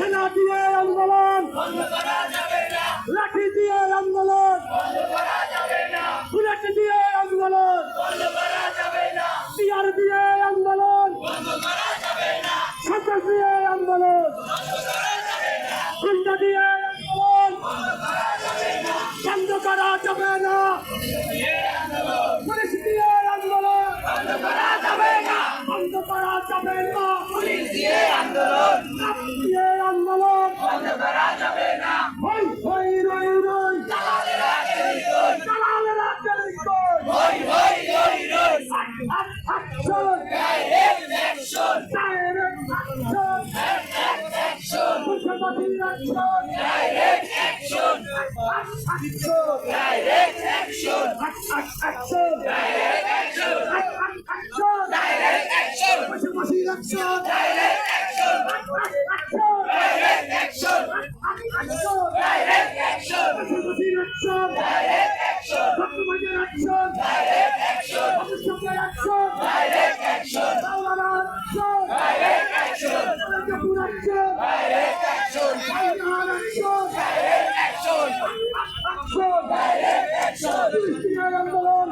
সেনা দিয়ে আন্দোলন লাঠি দিয়ে আন্দোলন বুলেট দিয়ে আন্দোলন টিয়ার দিয়ে আন্দোলন সন্ত্রাস দিয়ে আন্দোলন গুন্ডা দিয়ে আন্দোলন বন্ধ করা যাবে না পুলিশ দিয়ে আন্দোলন বন্ধ করা যাবে না পুলিশ দিয়ে আন্দোলন আন্দোলন বন্ধ করা যাবে না হই হই রই রই দালালের আগে কই হই হই রই রই অ্যাকশন ডাইরেক্ট অ্যাকশন মুখ্যমন্ত্রী action direct action direct action direct action direct action মুখ্যমন্ত্রী action direct action direct action direct action মুখ্যমন্ত্রী অ্যাকশন direct action মুখ্যমন্ত্রী অ্যাকশন direct action মুখ্যমন্ত্রী অ্যাকশন direct action সাওলানা অ্যাকশন direct action মুখ্যমন্ত্রী action direct action সাওলানা action direct action direct action আন্দোলন